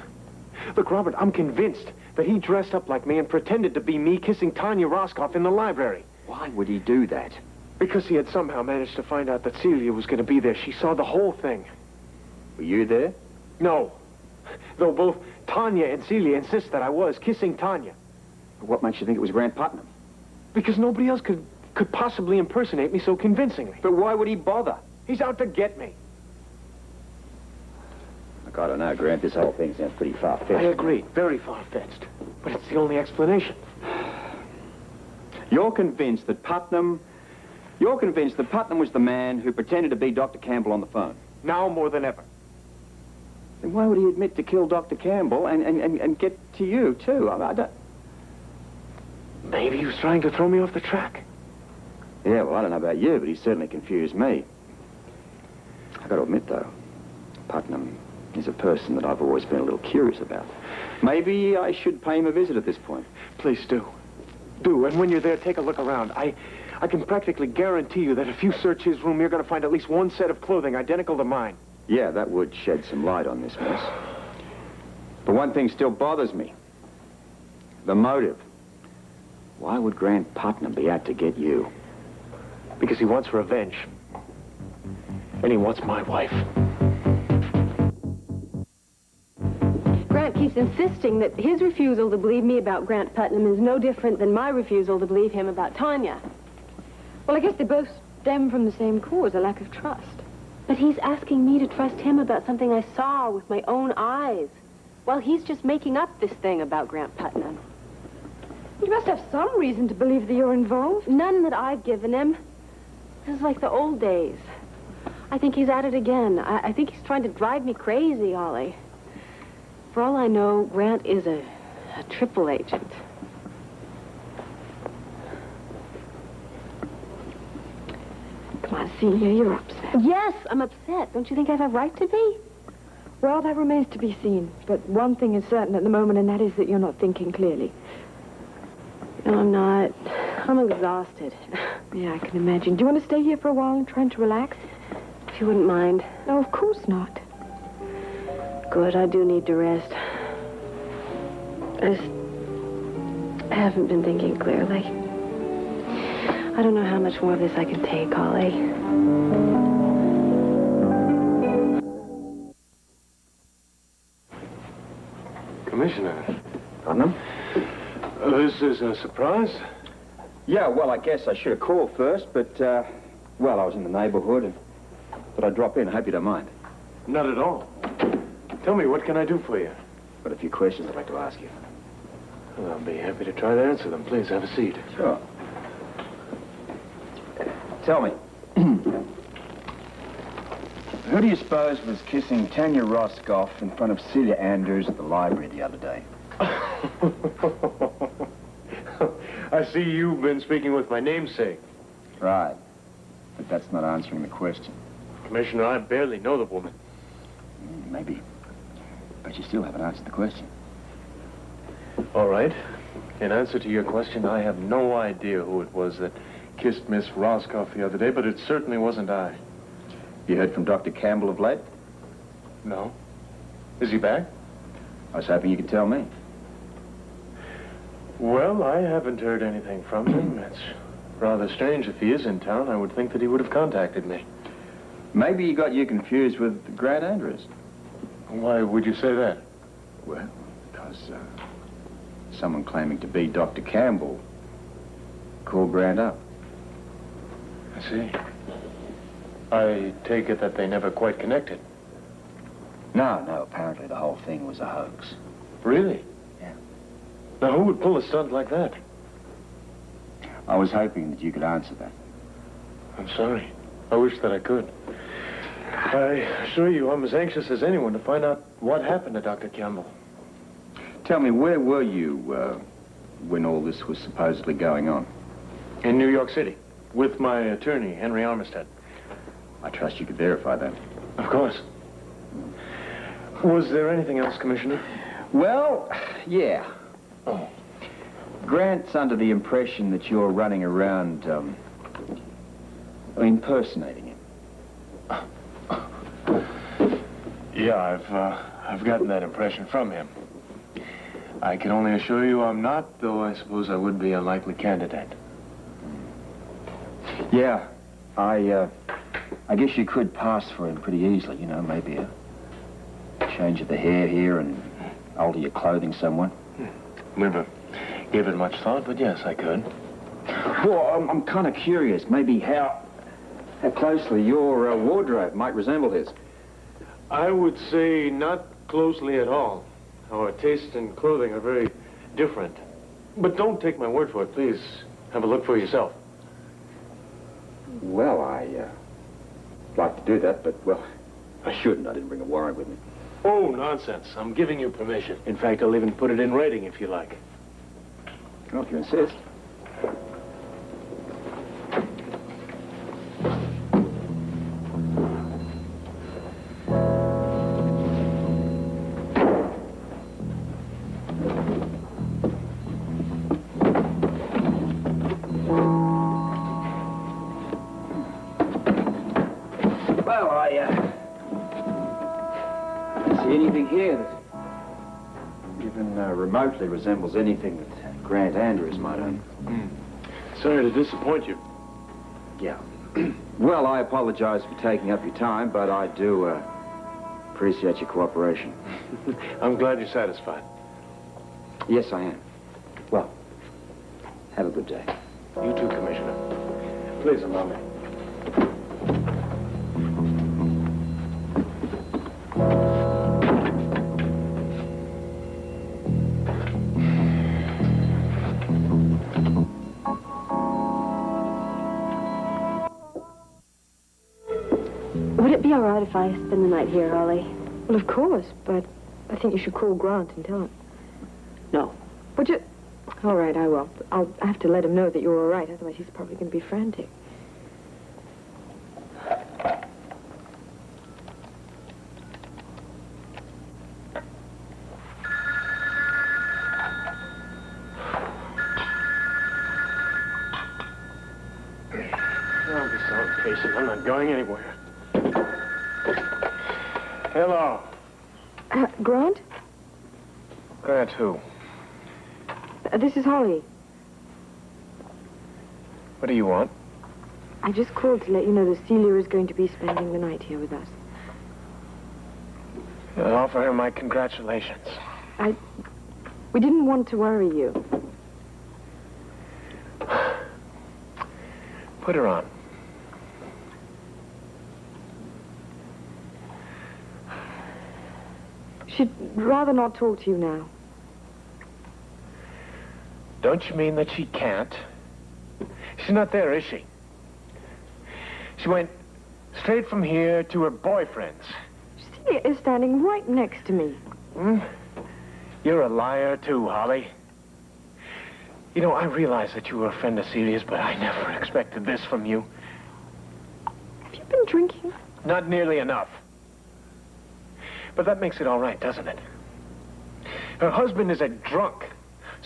Look, Robert, I'm convinced that he dressed up like me and pretended to be me kissing Tanya Roscoff in the library. Why would he do that? Because he had somehow managed to find out that Celia was going to be there. She saw the whole thing. Were you there? No. Though both Tanya and Celia insist that I was kissing Tanya. What makes you think it was Grant Putnam? Because nobody else could possibly impersonate me so convincingly. But why would he bother? He's out to get me. Look, I don't know, Grant. This whole thing sounds pretty far-fetched. I agree. Very far-fetched. But it's the only explanation. You're convinced that Putnam was the man who pretended to be Dr. Campbell on the phone? Now more than ever. Then why would he admit to kill Dr. Campbell and get to you, too? I don't... Maybe he was trying to throw me off the track. Yeah, well, I don't know about you, but he certainly confused me. I've got to admit, though, Putnam is a person that I've always been a little curious about. Maybe I should pay him a visit at this point. Please do. Do, and when you're there, take a look around. I can practically guarantee you that if you search his room, you're going to find at least one set of clothing identical to mine. Yeah, that would shed some light on this mess. But one thing still bothers me. The motive. Why would Grant Putnam be out to get you? Because he wants revenge. And he wants my wife. Grant keeps insisting that his refusal to believe me about Grant Putnam is no different than my refusal to believe him about Tanya. Well, I guess they both stem from the same cause, a lack of trust. But he's asking me to trust him about something I saw with my own eyes, while he's just making up this thing about Grant Putnam. You must have some reason to believe that you're involved. None that I've given him. This is like the old days. I think he's at it again. I think he's trying to drive me crazy, Ollie. For all I know, Grant is a triple agent. Come on, Celia, you're upset. Yes, I'm upset. Don't you think I have a right to be? Well, that remains to be seen. But one thing is certain at the moment, and that is that you're not thinking clearly. No, I'm not. I'm exhausted. Yeah, I can imagine. Do you want to stay here for a while and try to relax? If you wouldn't mind. No, of course not. Good, I do need to rest. I haven't been thinking clearly. I don't know how much more of this I can take, Ollie. Commissioner. Putnam? This is a surprise? Yeah, well, I guess I should have called first, but, well, I was in the neighborhood and thought I'd drop in. I hope you don't mind. Not at all. Tell me, what can I do for you? Got a few questions I'd like to ask you. Well, I'll be happy to try to answer them. Please, have a seat. Sure. Tell me. Who do you suppose was kissing Tanya Roscoff in front of Celia Andrews at the library the other day? I see you've been speaking with my namesake. Right. But that's not answering the question. Commissioner, I barely know the woman. Maybe. But you still haven't answered the question. All right. In answer to your question, I have no idea who it was that kissed Miss Roscoff the other day, but it certainly wasn't I. You heard from Dr. Campbell of late? No. Is he back? I was hoping you could tell me. Well, I haven't heard anything from him. It's rather strange. If he is in town, I would think that he would have contacted me. Maybe he got you confused with Grant Andrews. Why would you say that? Well, because someone claiming to be Dr. Campbell called Grant up. I see. I take it that they never quite connected. No, apparently the whole thing was a hoax. Really? Yeah. Now, who would pull a stunt like that? I was hoping that you could answer that. I'm sorry. I wish that I could. I assure you, I'm as anxious as anyone to find out what happened to Dr. Campbell. Tell me, where were you when all this was supposedly going on? In New York City, with my attorney, Henry Armistead. I trust you could verify that. Of course. Was there anything else, Commissioner? Well, yeah. Oh. Grant's under the impression that you're running around, impersonating him. Yeah, I've gotten that impression from him. I can only assure you I'm not, though I suppose I would be a likely candidate. Yeah, I guess you could pass for him pretty easily, you know, maybe a change of the hair here and alter your clothing somewhat. Never gave it much thought, but yes, I could. Well, I'm kind of curious, maybe how closely your wardrobe might resemble his. I would say not closely at all. Our tastes in clothing are very different. But don't take my word for it. Please have a look for yourself. Well, I'd like to do that, but, well, I shouldn't. I didn't bring a warrant with me. Oh, nonsense. I'm giving you permission. In fact, I'll even put it in writing if you like. Well, if you insist. Well, I don't see anything here that even remotely resembles anything that Grant Andrews might own. Sorry to disappoint you. Yeah. Well, I apologize for taking up your time, but I do appreciate your cooperation. I'm glad you're satisfied. Yes, I am. Well, have a good day. You too, Commissioner. Please allow me. Would it be all right if I spend the night here, Ollie? Well, of course, but I think you should call Grant and tell him. No. Would you? All right, I will. I have to let him know that you're all right, otherwise he's probably going to be frantic. Don't be so impatient. I'm not going anywhere. Hello. Grant? Grant who? This is Holly. What do you want? I just called to let you know that Celia is going to be spending the night here with us. I'll offer her my congratulations. We didn't want to worry you. Put her on. She'd rather not talk to you now. Don't you mean that she can't? She's not there, is she? She went Straight from here to her boyfriend's. Celia is standing right next to me. Hmm? You're a liar, too, Holly. You know, I realize that you were a friend of Celia's, but I never expected this from you. Have you been drinking? Not nearly enough. But that makes it all right, doesn't it? Her husband is a drunk,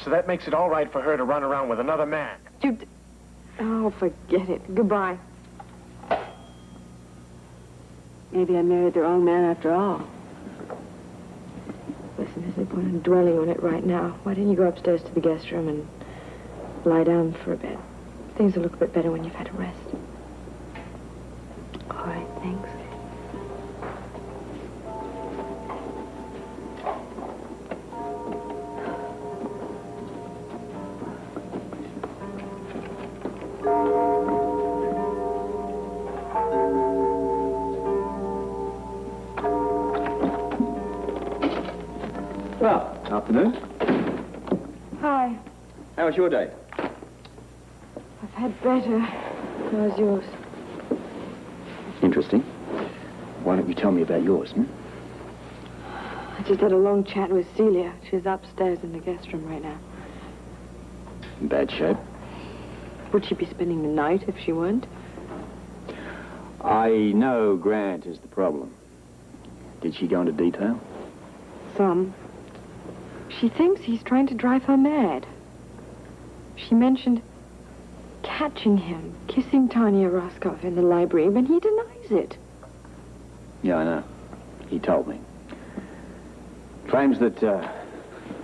so that makes it all right for her to run around with another man. Oh, forget it. Goodbye. Maybe I married the wrong man after all. Listen, there's no point in dwelling on it right now. Why don't you go upstairs to the guest room and lie down for a bit? Things will look a bit better when you've had a rest. All right, thanks. Well, afternoon. Hi. How was your day? I've had better. How's yours? Interesting. Why don't you tell me about yours, hmm? I just had a long chat with Celia. She's upstairs in the guest room right now. In bad shape. Would she be spending the night if she weren't? I know Grant is the problem. Did she go into detail? Some. She thinks he's trying to drive her mad. She mentioned catching him kissing Tanya Roscoff in the library, but he denies it. Yeah, I know. He told me. Claims that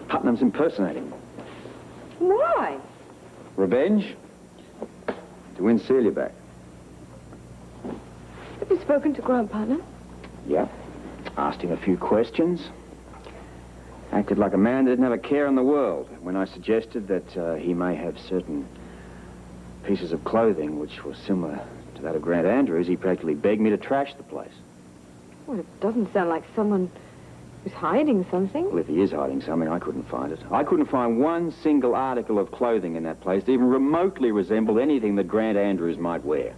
Putnam's impersonating him. Why? Revenge? To win Celia back. Have you spoken to Grant Putnam? Yeah. Asked him a few questions. Acted like a man that didn't have a care in the world. When I suggested that he may have certain pieces of clothing which were similar to that of Grant Andrews, he practically begged me to trash the place. Well, it doesn't sound like someone who's hiding something. Well, if he is hiding something, I couldn't find it. I couldn't find one single article of clothing in that place that even remotely resembled anything that Grant Andrews might wear.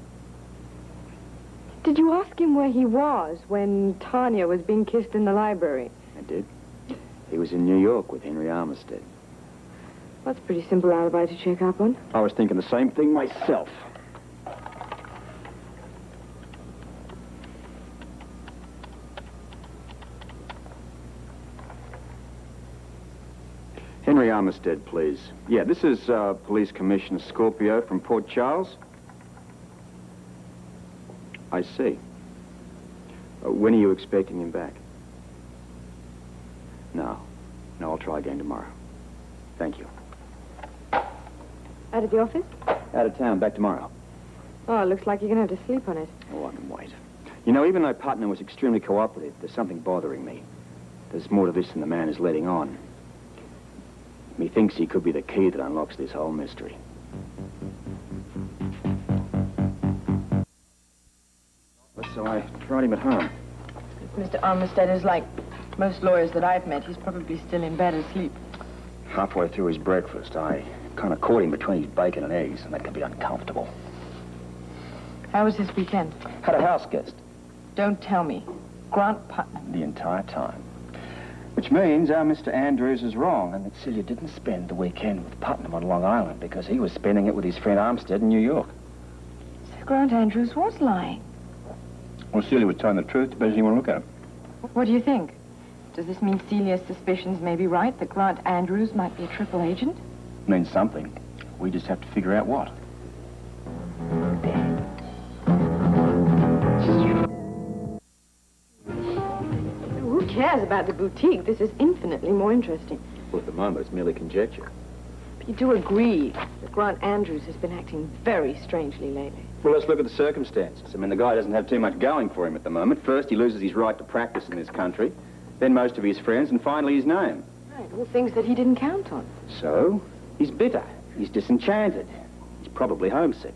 Did you ask him where he was when Tanya was being kissed in the library? I did. He was in New York with Henry Armistead. That's a pretty simple alibi to check up on. I was thinking the same thing myself. Henry Armistead, please. Yeah, this is Police Commissioner Scorpio from Port Charles. I see. When are you expecting him back? No. No, I'll try again tomorrow. Thank you. Out of the office? Out of town, back tomorrow. Oh, it looks like you're going to have to sleep on it. Oh, I can wait. You know, even though Putnam was extremely cooperative, there's something bothering me. There's more to this than the man is letting on. Methinks he could be the key that unlocks this whole mystery. So I tried him at home. Mr. Armistead is like most lawyers that I've met. He's probably still in bed asleep. Halfway through his breakfast, I kind of caught him between his bacon and eggs, and that can be uncomfortable. How was his weekend? Had a house guest. Don't tell me. Grant Putnam. The entire time. Which means our Mr. Andrews is wrong, and that Celia didn't spend the weekend with Putnam on Long Island because he was spending it with his friend Armstead in New York. So Grant Andrews was lying. Well, Celia was telling the truth. Better than you want to look at him. What do you think? Does this mean Celia's suspicions may be right, that Grant Andrews might be a triple agent? Means something. We just have to figure out what. Who cares about the boutique? This is infinitely more interesting. Well, at the moment, it's merely conjecture. But you do agree that Grant Andrews has been acting very strangely lately. Well, let's look at the circumstances. I mean, the guy doesn't have too much going for him at the moment. First, he loses his right to practice in this country, then most of his friends, and finally his name. Right, all things that he didn't count on. So, he's bitter. He's disenchanted. He's probably homesick.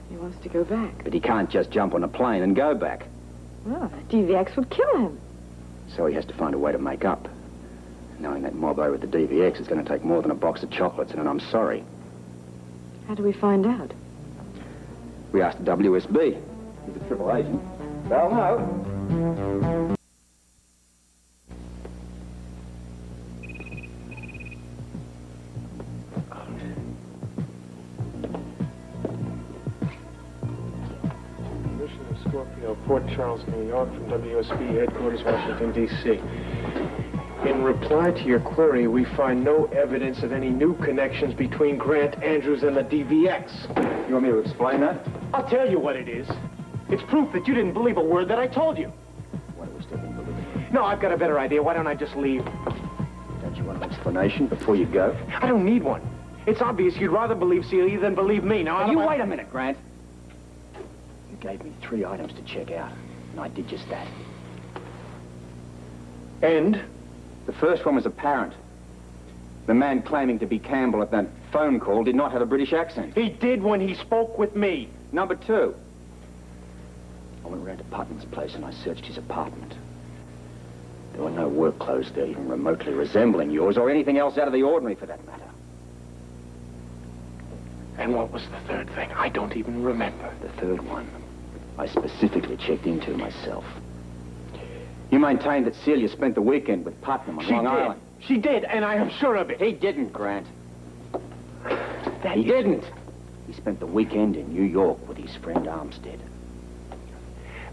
He wants to go back. But he can't just jump on a plane and go back. Well, the DVX would kill him. So he has to find a way to make up. Knowing that mob over at the DVX is going to take more than a box of chocolates and an I'm sorry. How do we find out? We asked the WSB. He's a triple agent. Well, no. Mission of Scorpio, Port Charles, New York, from WSB Headquarters, Washington, D.C. In reply to your query, we find no evidence of any new connections between Grant Andrews and the DVX. You want me to explain that? I'll tell you what it is. It's proof that you didn't believe a word that I told you. Why do we still didn't believe it? No, I've got a better idea. Why don't I just leave? Don't you want an explanation before you go? I don't need one. It's obvious you'd rather believe Celia than believe me. Now, You wait a minute, Grant. You gave me 3 items to check out, and I did just that. And? The first one was apparent. The man claiming to be Campbell at that phone call did not have a British accent. He did when he spoke with me. Number 2. I went round to Putnam's place and I searched his apartment. There were no work clothes there even remotely resembling yours or anything else out of the ordinary for that matter. And what was the third thing? I don't even remember. The third one, I specifically checked into myself. You maintained that Celia spent the weekend with Putnam on Long Island. She did, and I am sure of it. He didn't, Grant. He didn't. He spent the weekend in New York with his friend Armstead.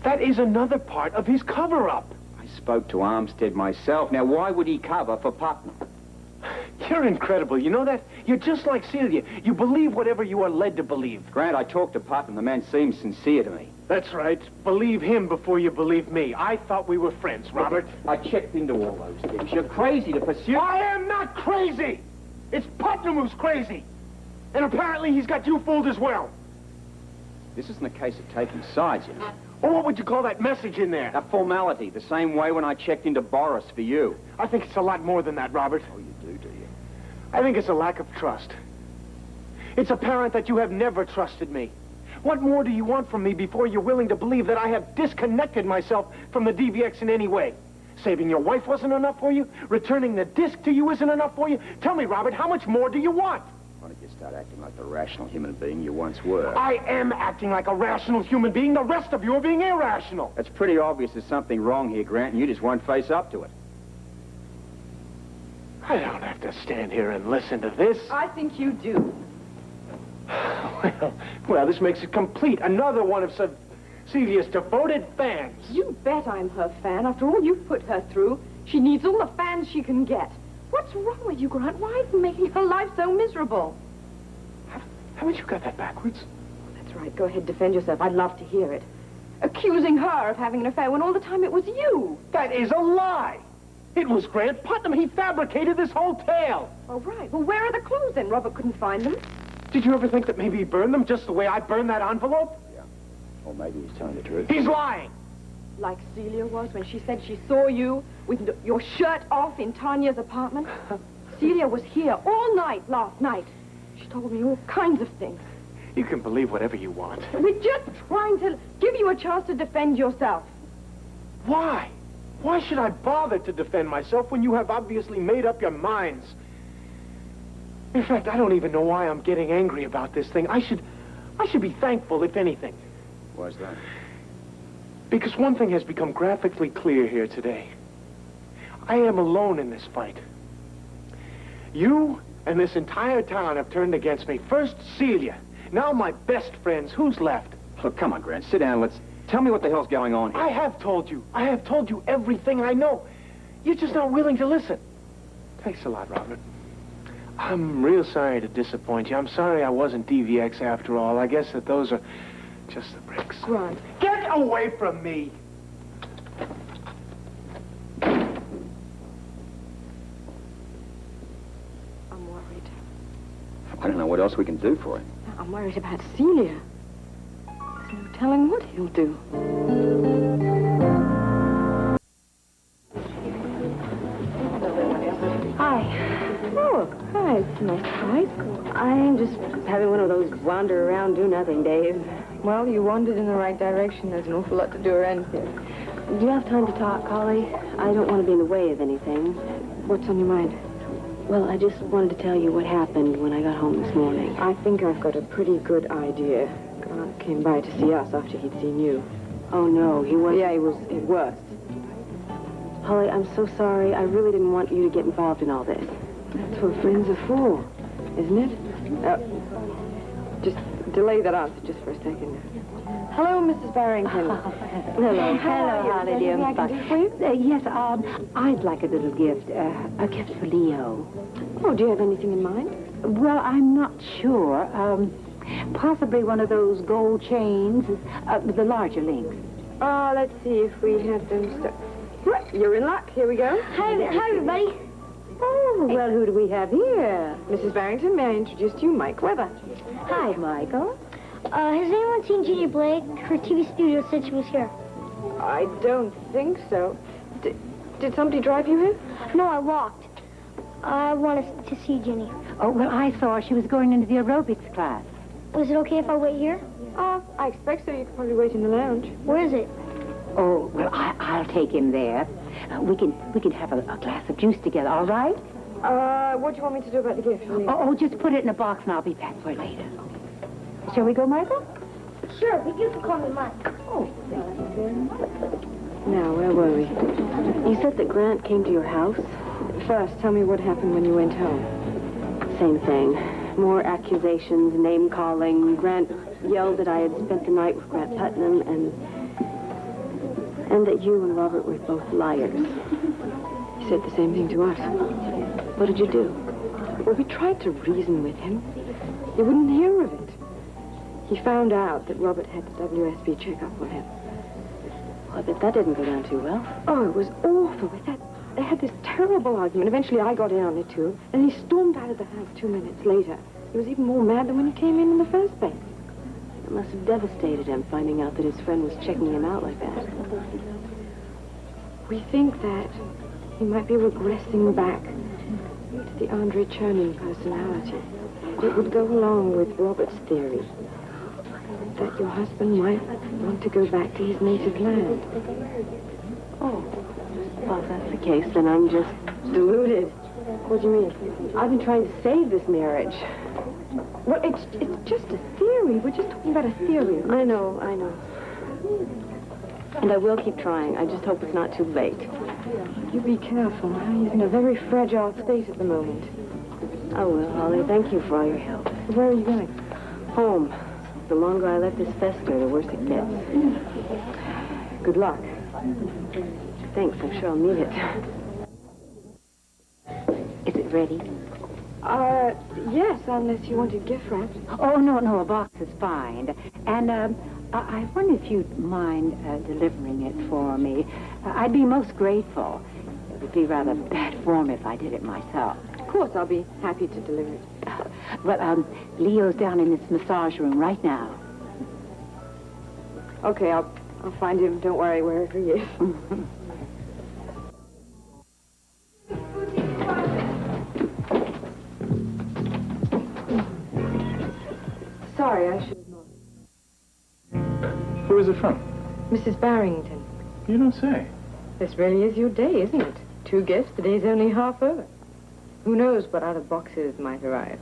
That is another part of his cover-up. I spoke to Armstead myself. Now, why would he cover for Putnam? You're incredible. You know that? You're just like Celia. You believe whatever you are led to believe. Grant, I talked to Putnam. The man seems sincere to me. That's right. Believe him before you believe me. I thought we were friends, Robert. I checked into all those things. You're crazy to pursue... I am not crazy! It's Putnam who's crazy. And apparently he's got you fooled as well. This isn't a case of taking sides, you know. Or what would you call that message in there? A formality, the same way when I checked into Boris for you. I think it's a lot more than that, Robert. Oh, you do you? I think it's a lack of trust. It's apparent that you have never trusted me. What more do you want from me before you're willing to believe that I have disconnected myself from the DVX in any way? Saving your wife wasn't enough for you? Returning the disc to you isn't enough for you? Tell me, Robert, how much more do you want? Why don't you start acting like the rational human being you once were? I am acting like a rational human being. The rest of you are being irrational. It's pretty obvious there's something wrong here, Grant, and you just won't face up to it. I don't have to stand here and listen to this. I think you do. Well, this makes it complete. Another one of Celia's devoted fans. You bet I'm her fan. After all you've put her through, she needs all the fans she can get. What's wrong with you, Grant? Why are you making her life so miserable? Haven't you got that backwards? That's right. Go ahead, defend yourself. I'd love to hear it. Accusing her of having an affair when all the time it was you. That is a lie. It was Grant Putnam. He fabricated this whole tale. Oh, right. Well, where are the clues then? Robert couldn't find them. Did you ever think that maybe he burned them just the way I burned that envelope? Yeah. Or maybe he's telling the truth. He's lying. Like Celia was when she said she saw you with your shirt off in Tanya's apartment. Celia was here all night last night. She told me all kinds of things. You can believe whatever you want. We're just trying to give you a chance to defend yourself. Why? Why should I bother to defend myself when you have obviously made up your minds? In fact, I don't even know why I'm getting angry about this thing. I should be thankful, if anything. Why's that? Because one thing has become graphically clear here today. I am alone in this fight. You and this entire town have turned against me. First, Celia. Now my best friends. Who's left? Look, come on, Grant. Sit down. Let's... Tell me what the hell's going on here. I have told you. I have told you everything I know. You're just not willing to listen. Thanks a lot, Robert. I'm real sorry to disappoint you. I'm sorry I wasn't DVX after all. I guess that those are just the bricks. Grant. Get away from me! I'm worried. I don't know what else we can do for him. I'm worried about Celia. There's no telling what he'll do. Hi. Oh, hi. It's a nice surprise. I'm just having one of those wander around, do nothing days. Well, you wandered in the right direction. There's an awful lot to do around here. Do you have time to talk, Holly? I don't want to be in the way of anything. What's on your mind? Well, I just wanted to tell you what happened when I got home this morning. I think I've got a pretty good idea. Grant came by to see us after he'd seen you. Oh, no, he was... Yeah, he was worse. Holly, I'm so sorry. I really didn't want you to get involved in all this. That's what friends are for, isn't it? Just delay that answer just for a second. Hello, Mrs. Barrington. Hello, Holly, dear. I can do for you? Yes, I'd like a little gift. A gift for Leo. Oh, do you have anything in mind? Well, I'm not sure. Possibly one of those gold chains, with the larger links. Let's see if we have them. You're in luck. Here we go. Hi, everybody. Oh, well, who do we have here? Mrs. Barrington, may I introduce to you, Mike Weather. Hi, Michael. Has anyone seen Jeannie Blake? Her TV studio said she was here. I don't think so. Did somebody drive you here? No, I walked. I wanted to see Ginny. Oh, well, I saw her. She was going into the aerobics class. Was it okay if I wait here? I expect so. You could probably wait in the lounge. Where is it? Oh, well, I'll take him there. We can have a glass of juice together, all right? What do you want me to do about the gift? Oh, just put it in a box and I'll be back for it later. Shall we go, Michael? Sure, but you can call me Mike. Oh, thank you very much. Now, where were we? You said that Grant came to your house. First, tell me what happened when you went home. Same thing. More accusations, name-calling. Grant yelled that I had spent the night with Grant Putnam and that you and Robert were both liars. He said the same thing to us. What did you do? Well, we tried to reason with him. He wouldn't hear of it. He found out that Robert had the WSB check up on him. Well, I bet that didn't go down too well. Oh, it was awful. They had this terrible argument. Eventually, I got in on it, too. And he stormed out of the house 2 minutes later. He was even more mad than when he came in the first place. It must have devastated him, finding out that his friend was checking him out like that. We think that he might be regressing back to the Andre Chernin personality. It would go along with Robert's theory that your husband might want to go back to his native land. Oh, well, if that's the case, then I'm just deluded. What do you mean? I've been trying to save this marriage. Well, it's just a theory. We're just talking about a theory. I know. And I will keep trying. I just hope it's not too late. You be careful. He's in a very fragile state at the moment. I will, Holly. Thank you for all your help. Where are you going? Home. The longer I let this fester, the worse it gets. Good luck. Thanks. I'm sure I'll need it. Is it ready? Yes, unless you wanted gift wrap. Oh, no, a box is fine. And, I wonder if you'd mind delivering it for me. I'd be most grateful. It would be rather bad form if I did it myself. Of course, I'll be happy to deliver it. Well, Leo's down in his massage room right now. Okay, I'll find him. Don't worry, wherever he is. Sorry, I should have known. Who is it from? Mrs. Barrington. You don't say. This really is your day, isn't it? 2 gifts, the day's only half over. Who knows what other boxes might arrive?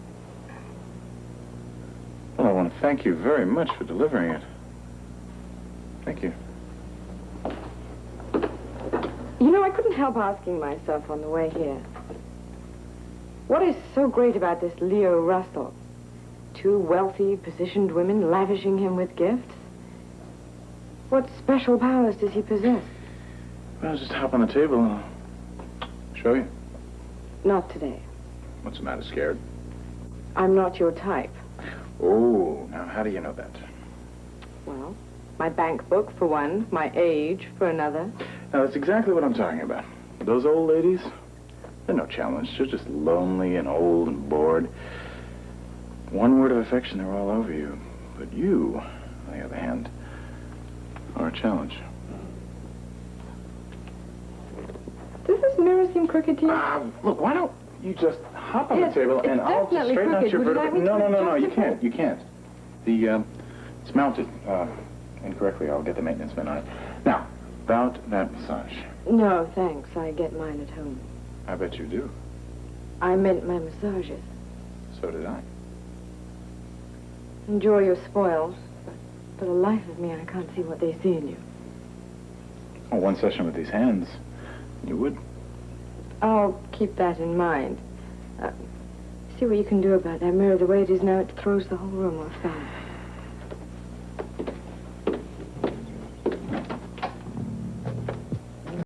Well, I want to thank you very much for delivering it. Thank you. You know, I couldn't help asking myself on the way here. What is so great about this Leo Russell? 2 wealthy, positioned women lavishing him with gifts? What special powers does he possess? Well, just hop on the table and I'll show you. Not today. What's the matter, scared? I'm not your type. Oh, now how do you know that? Well, my bank book for one, my age for another. Now, that's exactly what I'm talking about. Those old ladies, they're no challenge. They're just lonely and old and bored. One word of affection, they're all over you. But you, on the other hand, are a challenge. Does this mirror seem crooked to you? Look, why don't you just hop on the table and I'll straighten out your vertical... No, you can't. You can't. It's mounted incorrectly. I'll get the maintenance man on it. Now, about that massage. No, thanks. I get mine at home. I bet you do. I meant my massages. So did I. Enjoy your spoils, but for the life of me, I can't see what they see in you. Oh, one session with these hands, you would. I'll keep that in mind. See what you can do about that mirror. The way it is now, it throws the whole room off balance.